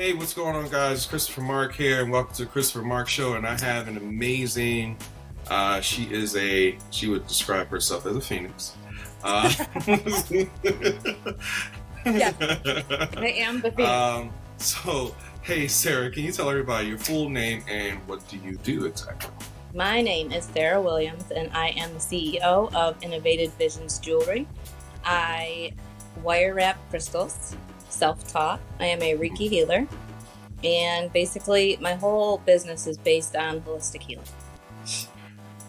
Hey, what's going on, guys? Christopher Marc here, and welcome to the Christopher Marc Show. And I have an amazing. She would describe herself as a phoenix. Yes, I am the phoenix. So, hey, Sarah, can you tell everybody your full name and what do you do exactly? My name is Sarah Williams, and I am the CEO of Innovative Visions Jewelry. I wire wrap crystals, self-taught. I am a Reiki healer, and basically my whole business is based on holistic healing.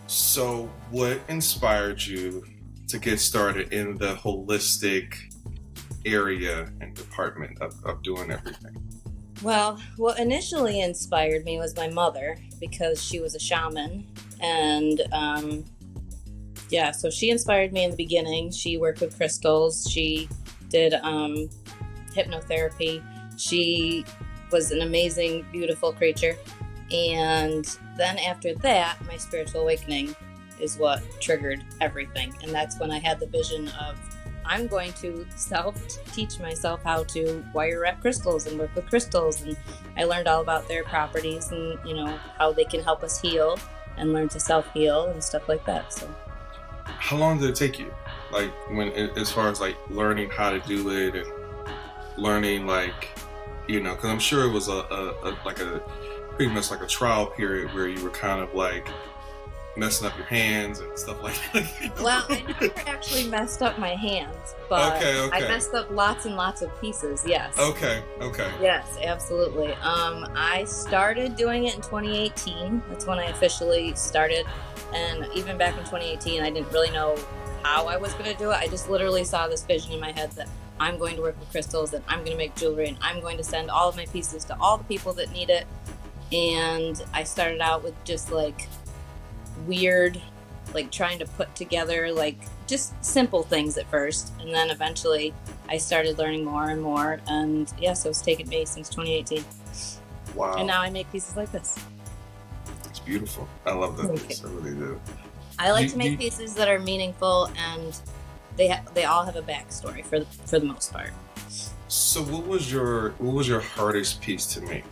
So, what inspired you to get started in the holistic area and department of doing everything? Well, what initially inspired me was my mother, because she was a shaman, and so she inspired me in the beginning. She worked with crystals. She did hypnotherapy. She was an amazing, beautiful creature. And then after that, my spiritual awakening is what triggered everything. And that's when I had the vision of, I'm going to teach myself how to wire wrap crystals and work with crystals. And I learned all about their properties and, how they can help us heal and learn to self-heal and stuff like that. So, how long did it take you? Like, as far as like learning how to do it and learning, because I'm sure it was a pretty much like a trial period where you were kind of like messing up your hands and stuff like that. Well, I never actually messed up my hands, but okay. I messed up lots and lots of pieces. Yes. Okay. Yes, absolutely. I started doing it in 2018. That's when I officially started. And even back in 2018, I didn't really know how I was going to do it. I just literally saw this vision in my head that I'm going to work with crystals, and I'm going to make jewelry, and I'm going to send all of my pieces to all the people that need it. And I started out with just like weird, like trying to put together like just simple things at first, and then eventually I started learning more and more, and so it's taken me since 2018. Wow. And now I make pieces like this. It's beautiful. I love that piece. I really do. I like to make pieces that are meaningful, and they all have a backstory for the most part. So what was your hardest piece to make?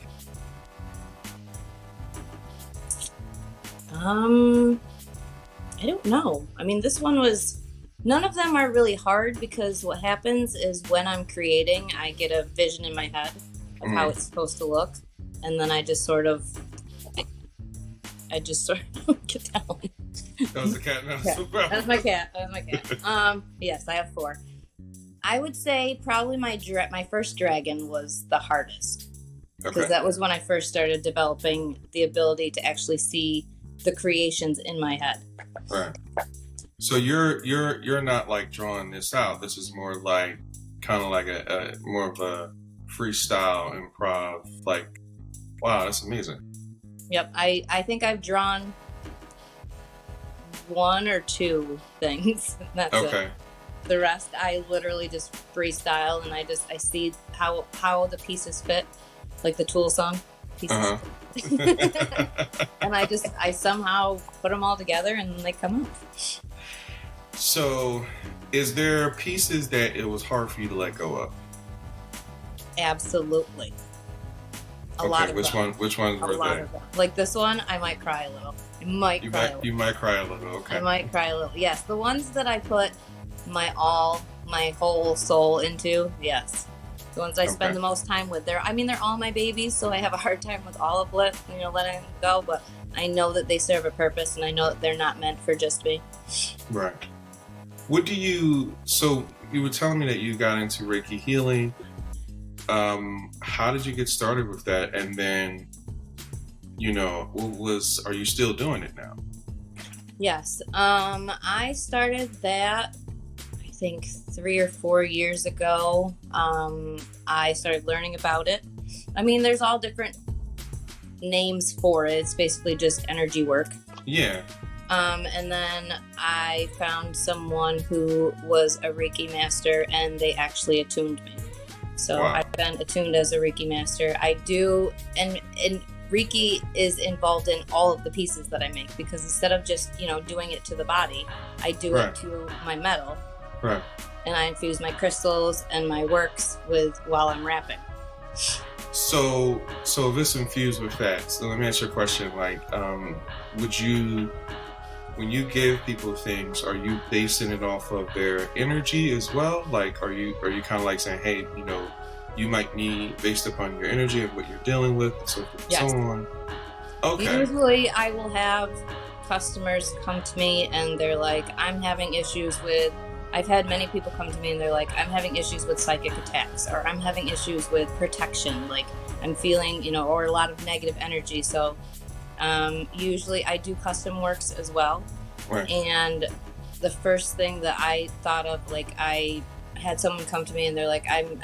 I don't know. I mean, none of them are really hard, because what happens is when I'm creating, I get a vision in my head of how it's supposed to look. And then I just sort of get down. That was the cat. No, yeah, that was my cat. Yes, I have 4. I would say probably my first dragon was the hardest. Because that was when I first started developing the ability to actually see the creations in my head. Right. So you're not like drawing this out. This is more like kind of like a more of a freestyle improv. Like, wow, that's amazing. Yep. I think I've drawn 1 or 2 things. That's okay. It. The rest I literally just freestyle, and I see how the pieces fit, like the Tool song pieces. Uh-huh. And I somehow put them all together and they come out. So, is there pieces that it was hard for you to let go of? Absolutely. A lot of which them. Which ones were they? Like this one, I might cry a little. You might cry a little. Okay. I might cry a little. Yes, the ones that I put my whole soul into, yes. The ones I spend the most time with. They're all my babies, so I have a hard time with all of letting them go, but I know that they serve a purpose, and I know that they're not meant for just me. Right. So you were telling me that you got into Reiki healing. How did you get started with that? And then, are you still doing it now? Yes. I started that, I think 3 or 4 years ago. I started learning about it. I mean, there's all different names for it. It's basically just energy work. Yeah. And then I found someone who was a Reiki master, and they actually attuned me. So wow. I've been attuned as a Reiki master. I do, and Reiki is involved in all of the pieces that I make, because instead of just, doing it to the body, I do it to my metal. Right. And I infuse my crystals and my works while I'm wrapping. So this infused with that. So let me ask you a question. Like, would you, when you give people things, are you basing it off of their energy as well? Like, are you kind of like saying, hey, you know, you might need based upon your energy and what you're dealing with, and so forth and Yes. so on. Okay. Usually I will have customers come to me and they're like, I'm having issues with, I've had many people come to me and they're like, I'm having issues with psychic attacks, or I'm having issues with protection. Like I'm feeling, you know, or a lot of negative energy. So usually I do custom works as well. Right. And the first thing that I thought of, like I had someone come to me and they're like, I'm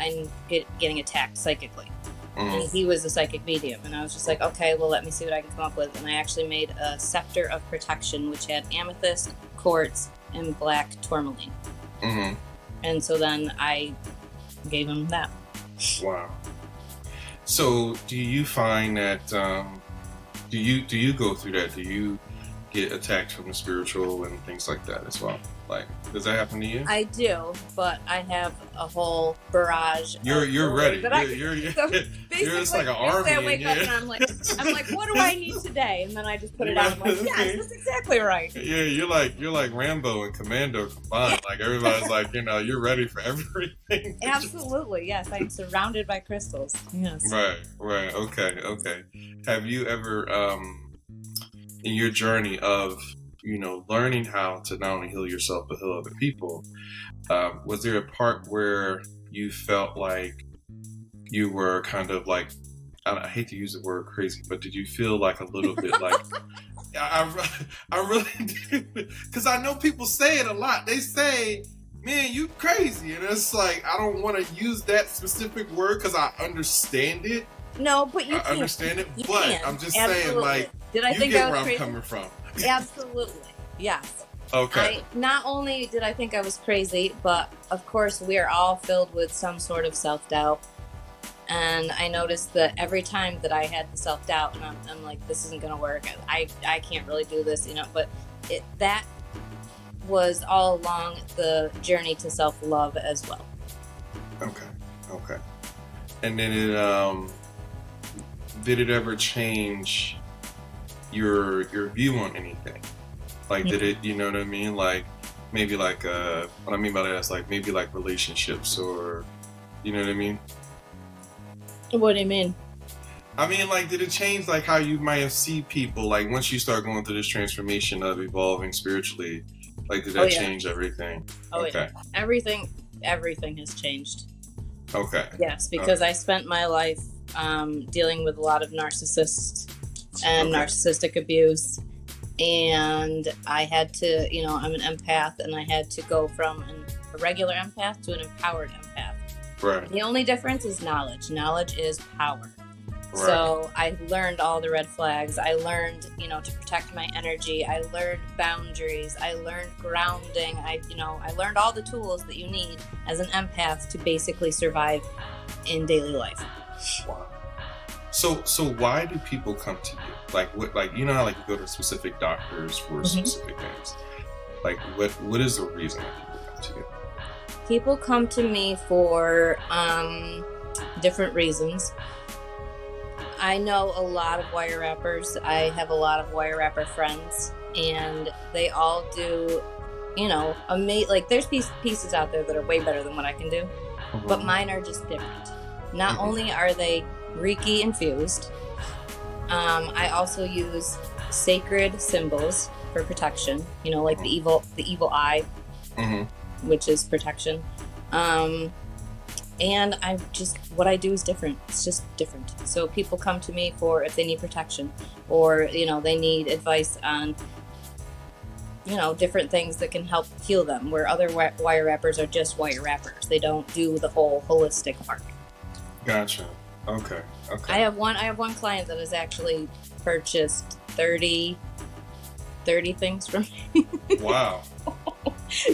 getting attacked psychically. And he was a psychic medium, and I was just like, okay, well, let me see what I can come up with. And I actually made a scepter of protection, which had amethyst, quartz, and black tourmaline. And so then I gave him that. Wow. So do you find that do you go through that? Do you get attacked from the spiritual and things like that as well? Like, does that happen to you? I do, but I have a whole barrage. You're ready. You're just like an army. I wake up and I'm like, what do I need today? And then I just put it out. I'm like, yes, that's exactly right. Yeah, you're like Rambo and Commando combined. Like everybody's like, you know, you're ready for everything. Absolutely, yes. I'm surrounded by crystals. Yes. Right. Okay. Have you ever, in your journey of, you know, learning how to not only heal yourself but heal other people, was there a part where you felt like you were kind of like, I hate to use the word crazy, but did you feel like a little bit like, I really did, because I know people say it a lot. They say, man, you crazy. And it's like, I don't want to use that specific word because I understand it. No, but I understand it, but I'm just saying, like, did I think I was crazy? I'm coming from. Absolutely, yes. Okay. Not only did I think I was crazy, but of course we are all filled with some sort of self-doubt. And I noticed that every time that I had the self-doubt, and I'm like, this isn't going to work. I can't really do this, you know. But that was all along the journey to self-love as well. Okay. And then did it ever change your view on anything? Like, did it, you know what I mean? Like, maybe like, what I mean by that is like, maybe like relationships, or, you know what I mean? What do you mean? I mean, like, did it change like how you might have seen people, like once you start going through this transformation of evolving spiritually, like did that change everything? Yeah. Everything has changed. Okay. Yes, because I spent my life dealing with a lot of narcissists and narcissistic abuse, and I had to, you know, I'm an empath, and I had to go from a regular empath to an empowered empath. Right. The only difference is knowledge. Knowledge is power. Right. So I learned all the red flags. I learned, you know, to protect my energy. I learned boundaries. I learned grounding. I learned all the tools that you need as an empath to basically survive in daily life. Wow. So why do people come to you? Like, what, like, you know how like you go to specific doctors for specific things. Like, what is the reason that people come to you? People come to me for different reasons. I know a lot of wire wrappers. I have a lot of wire wrapper friends, and they all do, you know, like there's pieces out there that are way better than what I can do, but mine are just different. Not only are they Reiki infused, I also use sacred symbols for protection, you know, like the evil eye, which is protection. And what I do is different. It's just different. So people come to me for if they need protection, or, you know, they need advice on, you know, different things that can help heal them, where other wire wrappers are just wire wrappers. They don't do the whole holistic part. Gotcha. Okay. I have one client that has actually purchased 30 things from me. Wow.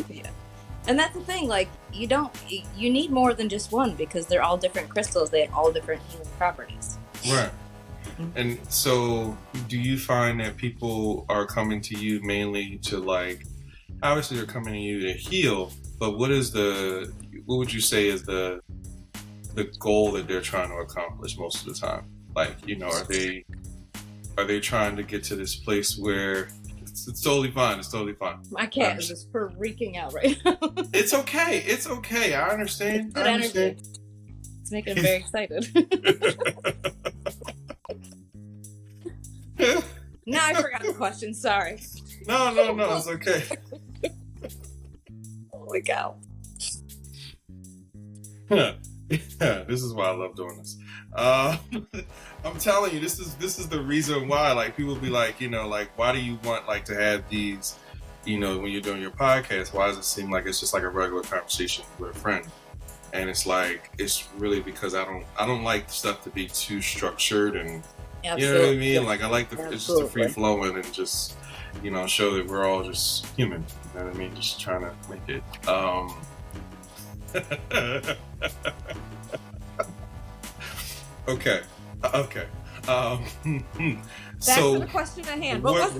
Yeah. And that's the thing, like, you need more than just one, because they're all different crystals. They have all different healing properties. Right. And so do you find that people are coming to you mainly to, like, obviously they're coming to you to heal, but what would you say is the the goal that they're trying to accomplish most of the time. Like, you know, are they trying to get to this place where it's totally fine. It's totally fine. My cat is just freaking out right now. It's okay. It's okay. I understand. It's good energy. It's making him very excited. Now I forgot the question. Sorry. No. It's okay. Holy cow. Yeah, this is why I love doing this. I'm telling you, this is the reason why. Like, people be like, you know, like, why do you want like to have these, you know, when you're doing your podcast? Why does it seem like it's just like a regular conversation with a friend? And it's like, it's really because I don't like stuff to be too structured, and Absolutely. you know what I mean. Like, I like it's just a free flowing and just, you know, show that we're all just human. You know what I mean? Just trying to make it. Okay. Back So to the question at hand. what?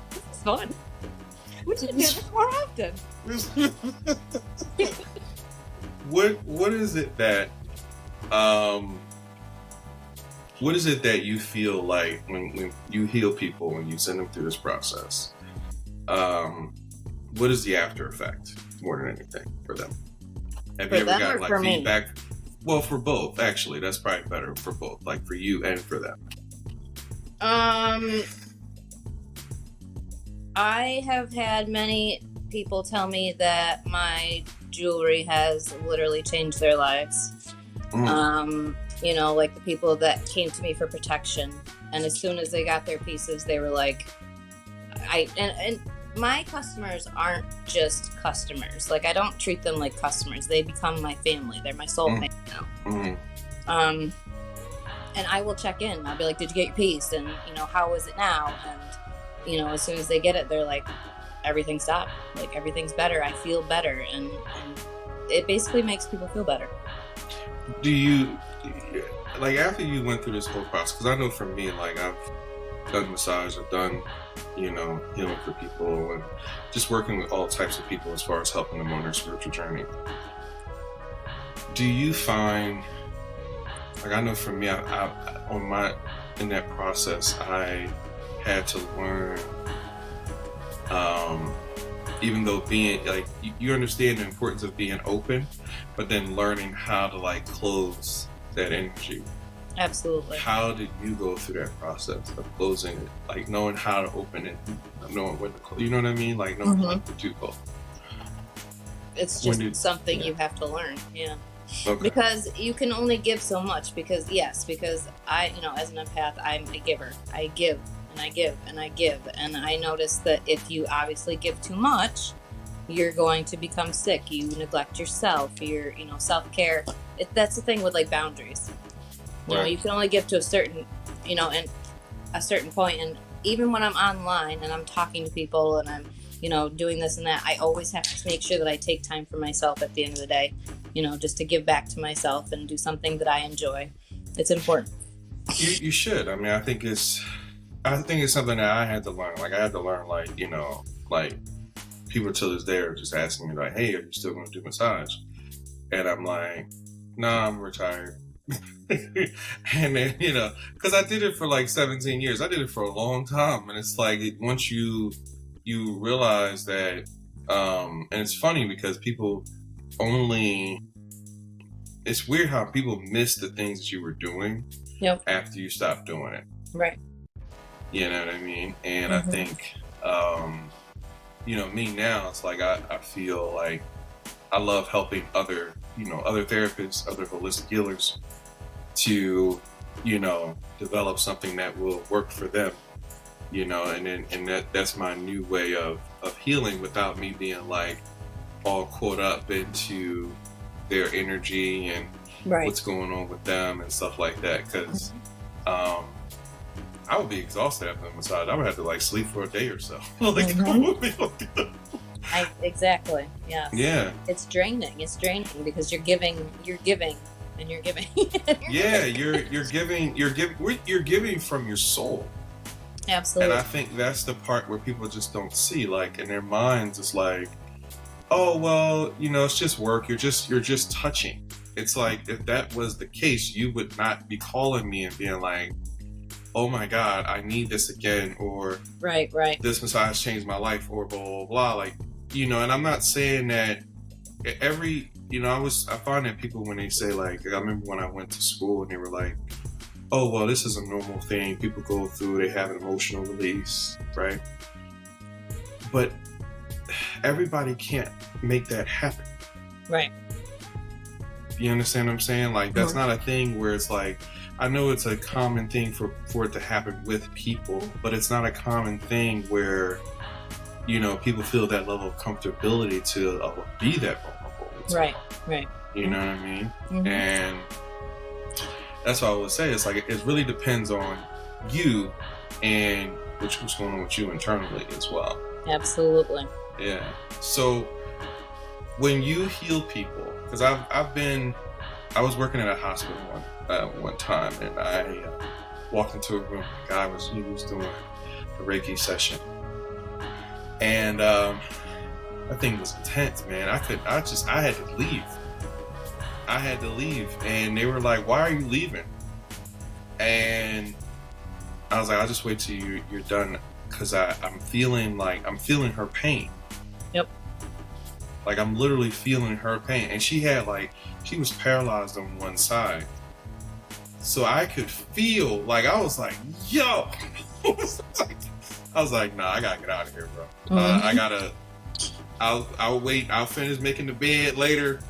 This is fun. We should do this more often. What is it that what is it that you feel like when you heal people, when you send them through this process? What is the after effect more than anything for them? Have you ever gotten like feedback? Well, for both, actually. That's probably better for both, like for you and for them. I have had many people tell me that my jewelry has literally changed their lives. You know, like the people that came to me for protection, and as soon as they got their pieces, they were like, and my customers aren't just customers. Like, I don't treat them like customers. They become my family. They're my soulmate now. And I will check in. I'll be like, did you get your piece? And, you know, how is it now? And, you know, as soon as they get it, they're like, everything stopped. Like, everything's better. I feel better. And it basically makes people feel better. Do you, like, after you went through this whole process, because I know for me, like, I've done massage, I've done, you know, healing for people, and just working with all types of people as far as helping them on their spiritual journey. Do you find, like, I know for me, in that process, I had to learn, even though being, like, you understand the importance of being open, but then learning how to, like, close that energy. Absolutely. How did you go through that process of closing it? Like, knowing how to open it, knowing when to close, you know what I mean? Like, knowing when to do both. It's just something you have to learn, Okay. Because you can only give so much, because I, you know, as an empath, I'm a giver. I give, and I give, and I give. And I noticed that if you obviously give too much, you're going to become sick. You neglect yourself, you know, self-care. That's the thing with, like, boundaries. You know, you can only give to a certain, you know, and a certain point. And even when I'm online and I'm talking to people and I'm, you know, doing this and that, I always have to make sure that I take time for myself at the end of the day, you know, just to give back to myself and do something that I enjoy. It's important. You should. I mean, I think it's something that I had to learn. Like, I had to learn, like, you know, like, people to this day are just asking me, like, hey, are you still going to do massage? And I'm like, nah, I'm retired. And then, you know, because I did it for like 17 years. I did it for a long time. And it's like, once you realize that, and it's funny because people it's weird how people miss the things that you were doing after you stopped doing it. Right. You know what I mean? And I think, you know, me now, it's like, I feel like I love helping other therapists, other holistic healers to, you know, develop something that will work for them, you know, and that's my new way of healing without me being like all caught up into their energy and what's going on with them and stuff like that, because I would be exhausted after the massage. I would have to like sleep for a day or so. Like, exactly. Yeah. Yeah. It's draining because you're giving. Yeah, you're giving from your soul. Absolutely. And I think that's the part where people just don't see. Like, in their minds, it's like, oh well, it's just work. You're just touching. It's like, if that was the case, you would not be calling me and being like, oh my God, I need this again, or Right. this massage changed my life, or blah blah blah. Like, and I'm not saying that I find that people, when they say, like, I remember when I went to school and they were like, oh well, this is a normal thing people go through, they have an emotional release, right? But everybody can't make that happen. Right. You understand what I'm saying? Like, that's not a thing where it's like, I know it's a common thing for it to happen with people, but it's not a common thing where, people feel that level of comfortability to be that vulnerable. Right. You know what I mean? Mm-hmm. And that's what I would say. It's like, it really depends on you and what's going on with you internally as well. Absolutely. Yeah. So when you heal people, because I was working at a hospital one time, and I walked into a room. The guy was doing a Reiki session, and that thing was intense, man. I had to leave. And they were like, "Why are you leaving?" And I was like, "I'll just wait till you're done, because I'm feeling her pain." Yep. Like, I'm literally feeling her pain, and she was paralyzed on one side. So I could feel, like, I was like, yo! I was like, nah, I gotta get out of here, bro. I'll wait, I'll finish making the bed later.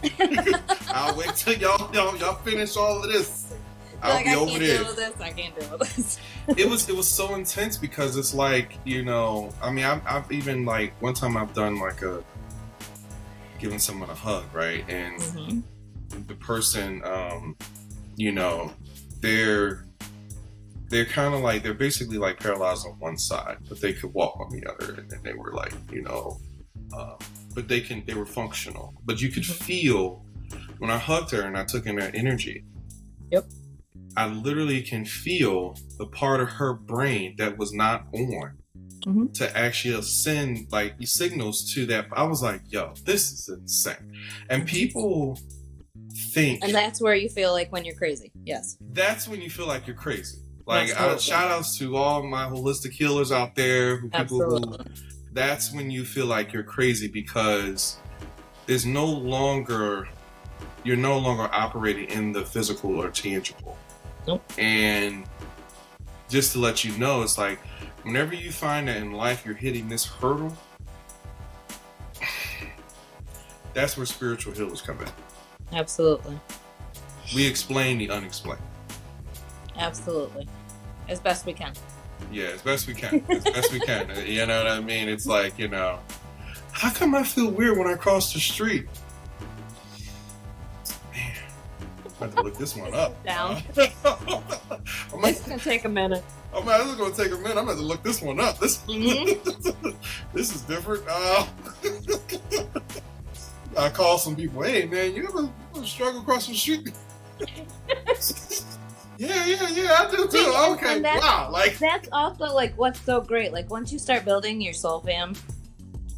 I'll wait till y'all finish all of this. I'll be over there. I can't deal with this. It was so intense, because it's like, I mean, I've even, like, one time I've done like giving someone a hug, right? And the person, they're kind of like, they're basically like paralyzed on one side, but they could walk on the other, and they were like, but they were functional. But you could feel, when I hugged her and I took in her energy. Yep. I literally can feel the part of her brain that was not on to actually send, like, signals to that. I was like, yo, this is insane. And people think... And that's where you feel like when you're crazy. Yes. That's when you feel like you're crazy. Like, shout outs to all my holistic healers out there. That's when you feel like you're crazy, because you're no longer operating in the physical or tangible. Nope. And just to let you know, it's like, whenever you find that in life you're hitting this hurdle, that's where spiritual healers come in. Absolutely. We explain the unexplained. Absolutely. As best we can. Yeah, as best we can. You know what I mean? It's like, how come I feel weird when I cross the street? Man, I'm going to look this one up. Down. It's going to take a minute. Oh man, this is going to take a minute. I'm going to look this one up. This is different. I call some people, hey man, you ever struggle crossing the street? Yeah, I do too. Okay, wow. Like, that's also like what's so great. Like, once you start building your soul fam,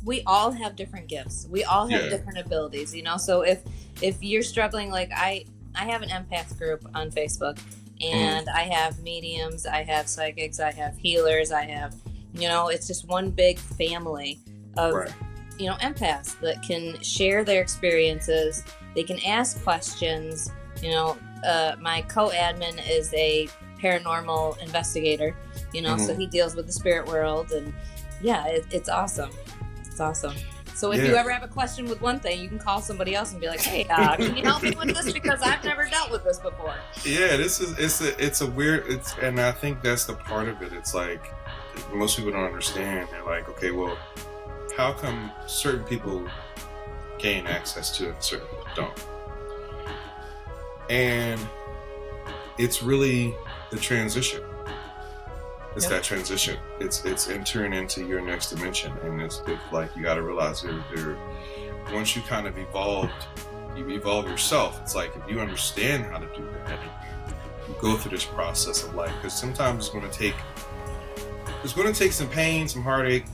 we all have different gifts. We all have different abilities, So if you're struggling, like I have an empath group on Facebook, and I have mediums, I have psychics, I have healers, I have, it's just one big family of empaths that can share their experiences. They can ask questions. My co-admin is a paranormal investigator, so he deals with the spirit world, and it's awesome. It's awesome. So if you ever have a question with one thing, you can call somebody else and be like, hey, can you help me with this, because I've never dealt with this before. Yeah, it's a weird, and I think that's the part of it. It's like, most people don't understand. They're like, okay, well, how come certain people gain access to it and certain people don't? And it's really the transition. It's that transition. It's entering into your next dimension, and it's like, you got to realize once you kind of evolve yourself. It's like, if you understand how to do that, and you go through this process of life, because sometimes it's going to take some pain, some heartache.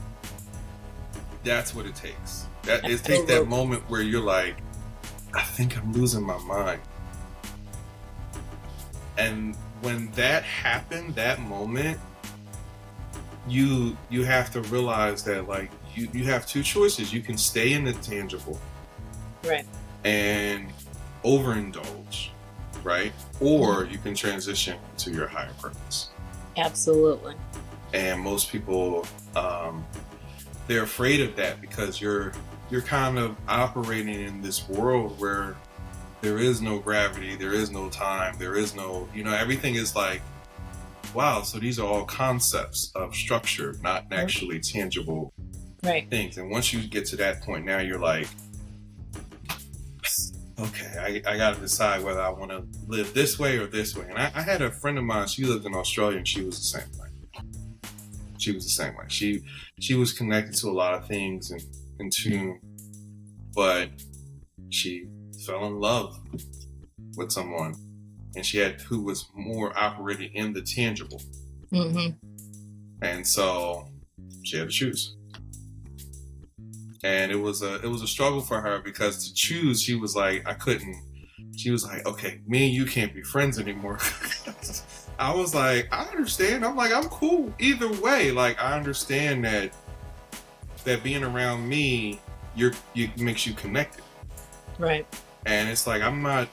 That's what it takes. It takes that moment where you're like, I think I'm losing my mind. And when that happened, that moment, you have to realize that like you have two choices. You can stay in the tangible, right, and overindulge, right? Or you can transition to your higher purpose. Absolutely. And most people, they're afraid of that because you're kind of operating in this world where there is no gravity, there is no time, there is no, everything is like, wow, so these are all concepts of structure, not actually tangible things. And once you get to that point, now you're like, okay, I got to decide whether I want to live this way or this way. And I had a friend of mine, she lived in Australia, and she was the same way. She was connected to a lot of things and in tune, but she fell in love with someone, and who was more operating in the tangible. Mm-hmm. And so she had to choose. And it was a struggle for her because to choose, she was like, I couldn't. She was like, okay, me and you can't be friends anymore. I was like, I understand. I'm like, I'm cool either way. Like, I understand that being around me, makes you connected. Right. And it's like, I'm not,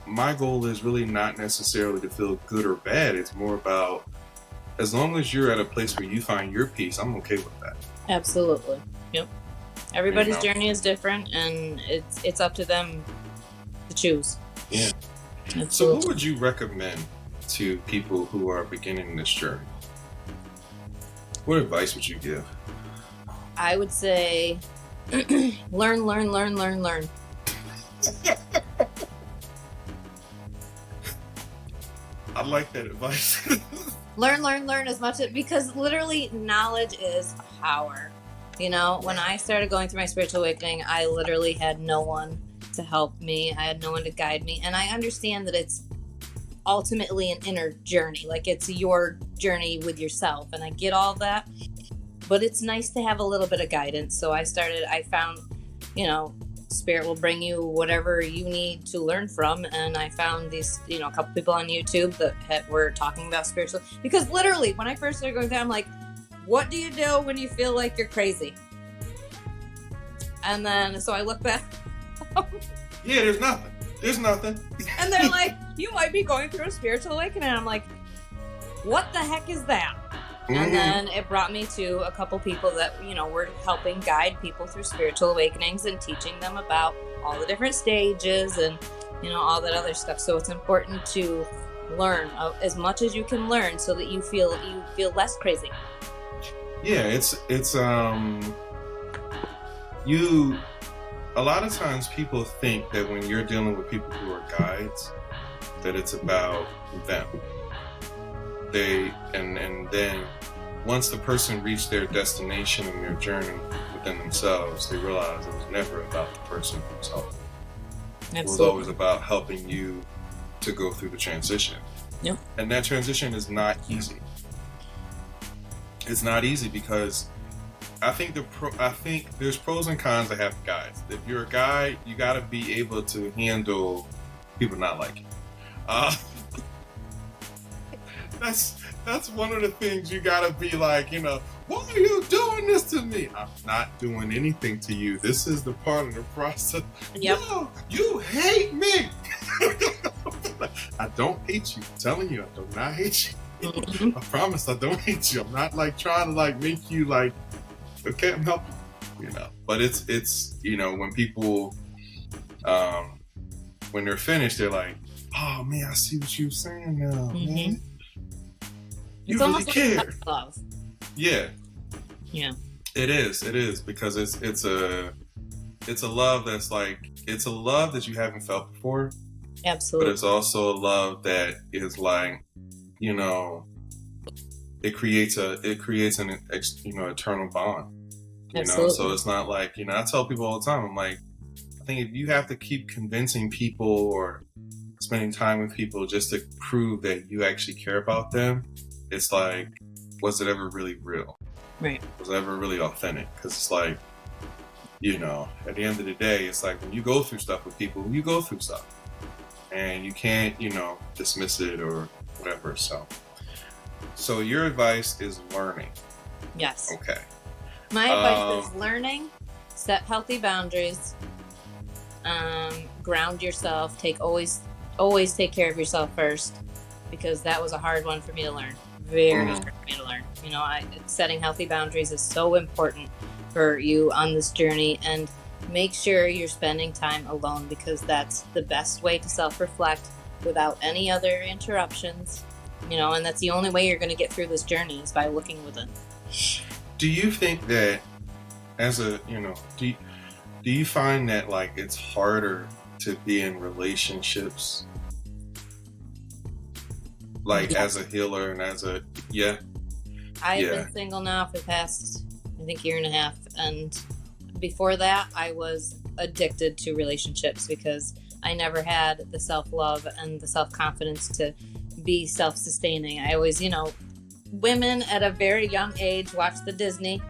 my goal is really not necessarily to feel good or bad. It's more about, as long as you're at a place where you find your peace, I'm okay with that. Absolutely. Yep. Everybody's journey is different, and it's up to them to choose. Yeah. Absolutely. So what would you recommend to people who are beginning this journey? What advice would you give? I would say learn. I like that advice. learn as much because literally knowledge is power. When I started going through my spiritual awakening, I literally had no one to help me. I had no one to guide me. And I understand that it's ultimately an inner journey. Like, it's your journey with yourself. And I get all that. But it's nice to have a little bit of guidance. So I found, Spirit will bring you whatever you need to learn from. And I found these, a couple people on YouTube that were talking about spiritual. Because literally, when I first started going through, I'm like, what do you do when you feel like you're crazy? And then, so I look back. Yeah, there's nothing. And they're like, you might be going through a spiritual awakening. And I'm like, what the heck is that? Mm-hmm. And then it brought me to a couple people that, were helping guide people through spiritual awakenings and teaching them about all the different stages and, all that other stuff. So it's important to learn as much as you can learn so that you feel less crazy. Yeah, it's a lot of times people think that when you're dealing with people who are guides, that it's about them. And then once the person reached their destination in their journey within themselves, they realize it was never about the person himself. Absolutely. It was always about helping you to go through the transition. Yep. And that transition is not easy. It's not easy because I think there's pros and cons to having guides. If you're a guide, you got to be able to handle people not liking you. That's one of the things you got to be like, why are you doing this to me? I'm not doing anything to you. This is the part of the process. Yep. No, you hate me. I don't hate you. I'm telling you, I do not hate you. I promise I don't hate you. I'm not like trying to like make you like, okay, I'm helping, but it's when people, when they're finished, they're like, oh man, I see what you're saying now, man. You it's really almost care. Like love. Yeah. It is because it's a love that's like, it's a love that you haven't felt before. Absolutely. But it's also a love that is like, it creates an eternal bond. Absolutely. So it's not like, I tell people all the time, I'm like, I think if you have to keep convincing people or spending time with people just to prove that you actually care about them, it's like, was it ever really real? Right. Was it ever really authentic? Because it's like, at the end of the day, it's like when you go through stuff with people, you go through stuff, and you can't, dismiss it or whatever. So your advice is learning. Yes. Okay. My advice is learning, set healthy boundaries, ground yourself, always take care of yourself first, because that was a hard one for me to learn. Very hard for me to learn. Setting healthy boundaries is so important for you on this journey, and make sure you're spending time alone, because that's the best way to self-reflect without any other interruptions, and that's the only way you're going to get through this journey, is by looking within. Do you think that do you find that like it's harder to be in relationships, like as a healer and as a I've been single now for the past, I think, year and a half, and before that I was addicted to relationships because I never had the self-love and the self-confidence to be self-sustaining. I always, women at a very young age watch the Disney,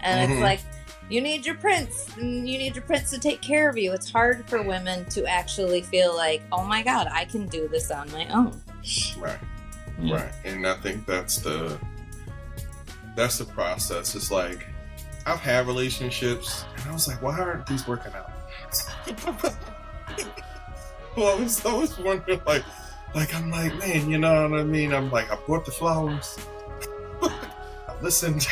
and it's like, you need your prince, and you need your prince to take care of you. It's hard for women to actually feel like, oh my God, I can do this on my own. Right. And I think that's the process. It's like, I've had relationships and I was like, why aren't these working out? Well, I was wondering, like I'm like, man, you know what I mean? I'm like, I bought the flowers. I listened.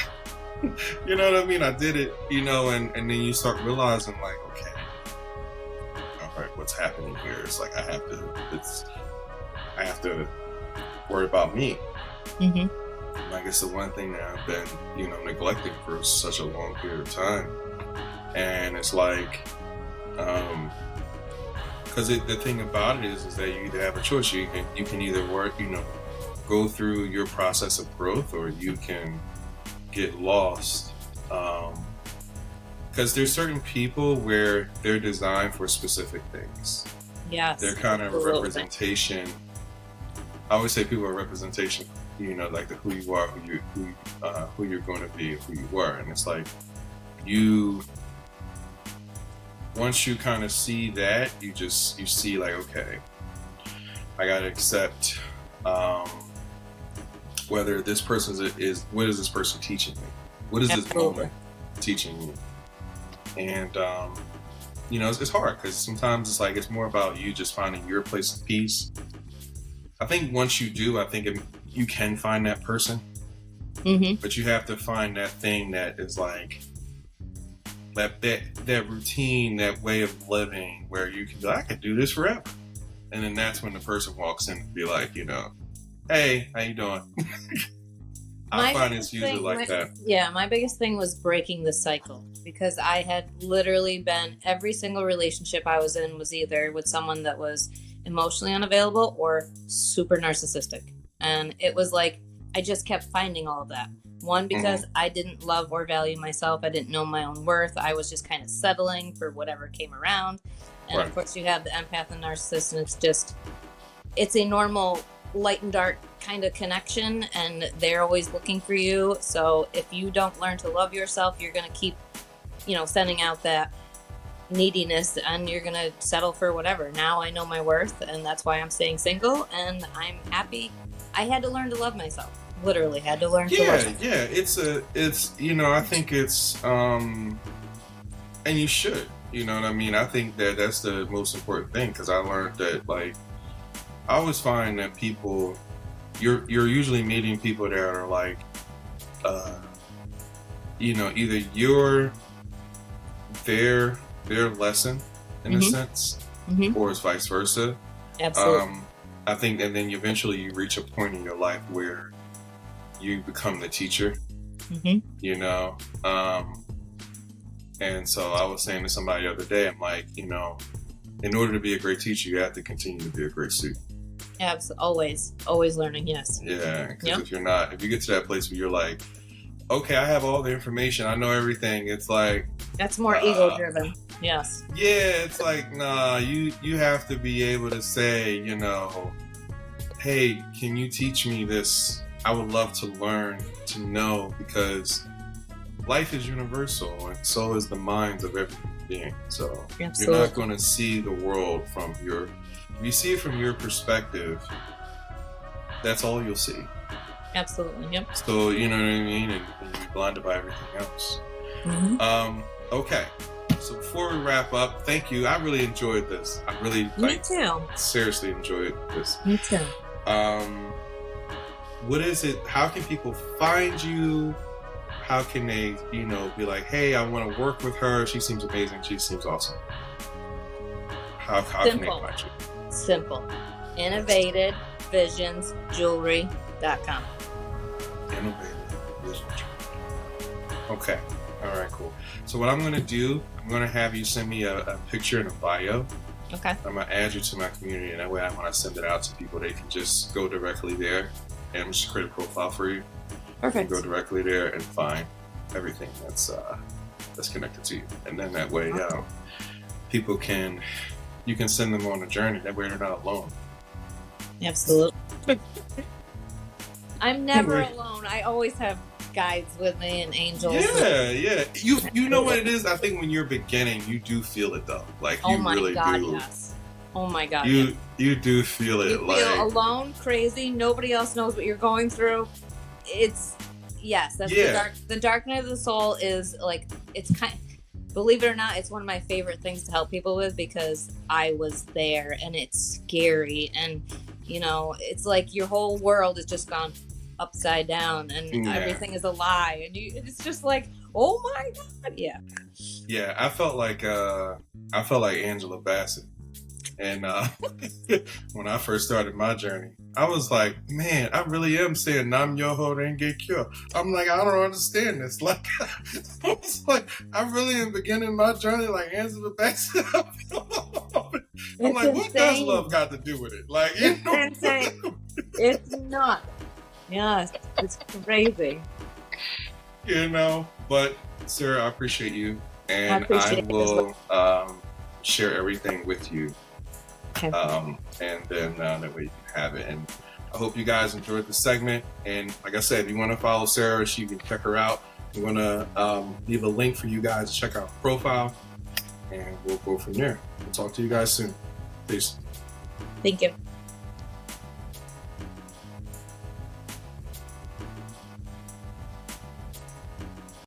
You know what I mean? I did it, and then you start realizing, like, okay, all right, what's happening here? It's like I have to worry about me. Like, it's the one thing that I've been, neglecting for such a long period of time. And it's like, because the thing about it is that you either have a choice. You can either work, go through your process of growth, or you can get lost. Because there's certain people where they're designed for specific things. Yes. They're kind of a representation. I always say people are a representation, like the who you are, who you're going to be, who you were. And it's like, once you kind of see that, you see like, okay, I got to accept whether this person what is this person teaching me? What is this moment teaching me? And, it's hard because sometimes it's like, it's more about you just finding your place of peace. I think once you do, you can find that person, but you have to find that thing that is like that routine, that way of living where you can be like, I could do this forever. And then that's when the person walks in and be like, hey, how you doing? I find it's usually like that. Yeah, my biggest thing was breaking the cycle, because I had literally been, every single relationship I was in was either with someone that was emotionally unavailable or super narcissistic. And it was like, I just kept finding all of that. One, because I didn't love or value myself. I didn't know my own worth. I was just kind of settling for whatever came around. And of course you have the empath and narcissist, and it's a normal light and dark kind of connection, and they're always looking for you. So if you don't learn to love yourself, you're going to keep, sending out that neediness, and you're going to settle for whatever. Now I know my worth, and that's why I'm staying single, and I'm happy. I had to learn to love myself. Literally had to learn to love myself. Yeah, I think it's, and you should, you know what I mean? I think that that's the most important thing, because I learned that, like, I always find that people, you're usually meeting people that are like, either you're their lesson in a sense, or it's vice versa. Absolutely. I think, and then eventually you reach a point in your life where you become the teacher, and so I was saying to somebody the other day, I'm like, in order to be a great teacher, you have to continue to be a great student. Absolutely. Always learning. Yes. Yeah. Because if you get to that place where you're like, okay, I have all the information, I know everything. It's like, that's more ego driven. Yes. Yeah. It's like, nah, you have to be able to say, hey, can you teach me this? I would love to learn, to know, because life is universal, and so is the minds of every being. So Absolutely. you're not going to see the world from your. If you see it from your perspective, that's all you'll see. Absolutely. Yep. So you know what I mean, and you're blinded by everything else. Okay. So before we wrap up, thank you. I really enjoyed this. I really Me too. seriously enjoyed this. Me too. What is it? How can people find you? How can they, be like, hey, I want to work with her. She seems amazing. She seems awesome. How can they find you? Simple. InnovatedVisionsJewelry.com. Innovative Vision. Okay. All right, cool. So what I'm going to do, I'm going to have you send me a picture and a bio. Okay. I'm going to add you to my community, and that way when I send it out to people, they can just go directly there and just create a profile for you. Perfect. You can go directly there and find everything that's connected to you. And then that way people you can send them on a journey. That way they're not alone. Absolutely. I'm never alone. I always have guides with me and angels. Yeah. You know what it is? I think when you're beginning, you do feel it though. Like you really do. Yes. Oh my God. You do feel it. You feel alone, crazy. Nobody else knows what you're going through. That's the dark night of the soul is like, it's believe it or not, it's one of my favorite things to help people with because I was there and it's scary and it's like your whole world has just gone upside down and everything is a lie and it's just like, oh my God. Yeah, I felt like Angela Bassett. And when I first started my journey, I was like, man, I really am saying Nam Yoho Renge Kyo. I'm like, I don't understand this. Like, I was like, I really am beginning my journey like Angela Bassett. I'm like, what does love got to do with it? Like, it's insane. It's not. Yes, it's crazy. But Sarah, I appreciate you, and I will share everything with you. Okay. And then that way you can have it. And I hope you guys enjoyed the segment. And like I said, if you want to follow Sarah, you can check her out. I'm going to leave a link for you guys to check out her profile. And we'll go from there. We'll talk to you guys soon. Peace. Thank you.